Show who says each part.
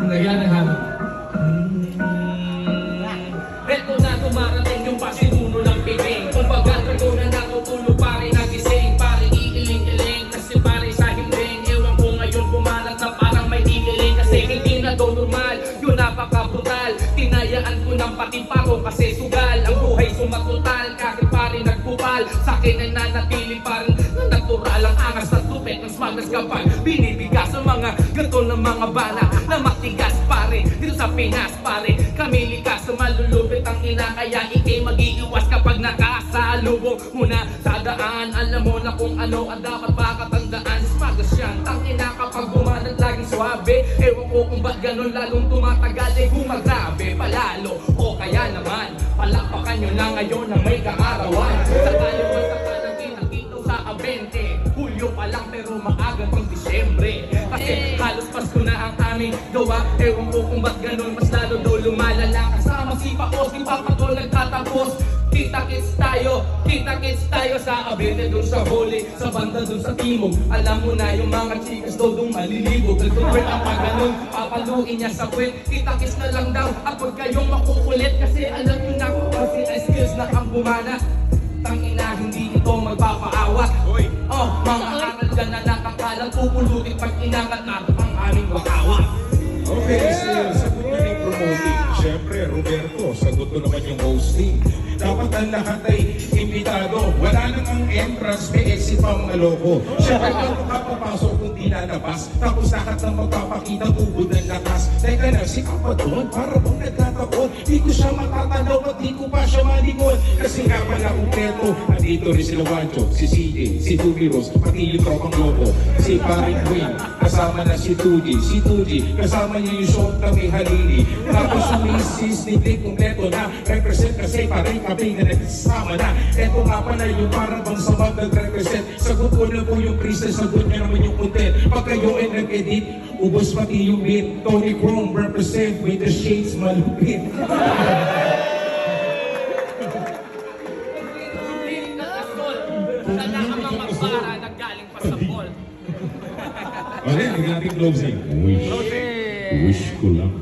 Speaker 1: Naganahan.
Speaker 2: Reto na tumarating yung pasimuno ng pibing. Kumbaga trago na natutulog pare nagising. Pare iiling-iling kasi pare sa himbing. Ewan ko ngayon bumalat na parang may iiling. Kasi hindi na do normal, yun napaka-brutal. Tinayaan ko ng pati pako kasi sugal. Ang buhay sumatutal kahit pare nagpupal. Sa'kin ay nanatili parang natural. Ang angas at lupit ng smagas kapag binibigas sa mga gato ng mga bala na matigas pare. Dito sa Pinas pare, kami likas sa malulupit ang ina. Kaya ikay mag-iiwas kapag nakasalubong muna sa daan. Alam mo na kung ano ang dapat pakatandaan. Smagas yan, tangina kapag bumanat laging swabe. Ewan ko kung ba't ganun lalong tumatagal. Eh gumagrabe palalo o kaya naman palakpakan nyo na ngayon na may kaarawan. Sa tayo basta ka nakita sa 20 Hulyo pa lang pero maaga pang Disyembre. Kasi halos Pasko na ang aming gawa. Ewan ko kung ba't ganun mas lalo daw lumalala. Kasama si Paos, di pa ko nagtatapos. Kita-kits tayo sa Abete dun sa Holi, sa banda dun sa Timog. Alam mo na yung mga chikas daw dun malilibog. Nagtutwet ang pagganon, papaluin niya sa kwet. Kita-kits na lang daw at huwag kayong makukulit. Kasi alam nyo na kung kasi ay skills na ang bumana. Tangina, hindi ito magpapaawa. Oh, mga aral dyan na nakakalang pupulutin pag inangat natin ang aming wakawa.
Speaker 3: Okay, so sagot na yung promoting. Siyempre, Roberto, sagot ko naman yung hosting. Dapat ang lahat ay imbitado. Wala nang ang entrance, may exit pa mga loko. Siyempre, kung kapapasok kung di lalabas, tapos lahat ng magpapakita tubod ng lakas. Teka na, si Kapa doon, para bang nagtatakot. Di ko siya matatanaw at di ko pa siya malingon. Kasi nga pala kumpleto, andito rin sila Wancho, si CJ, si Tubiros, pati yung tropang loko. Si Paring Queen, kasama na si Tuji, kasama niya yung short na may halili. Tapos yung misis ni Dick, kumpleto na, represent kasi paring kami na nagsama na. Eto nga pala yung parang bang sabag nag-represent. Sagot ko na po yung priestess, sagot niya naman yung content. Pag kayo ay nag-edit, ubos pati yung beat. Tony Chrome represent with the shades malupit.
Speaker 2: Sana ang mga para naggaling pa sa mall.
Speaker 3: Okay, naging ating closing. Wish ko lang.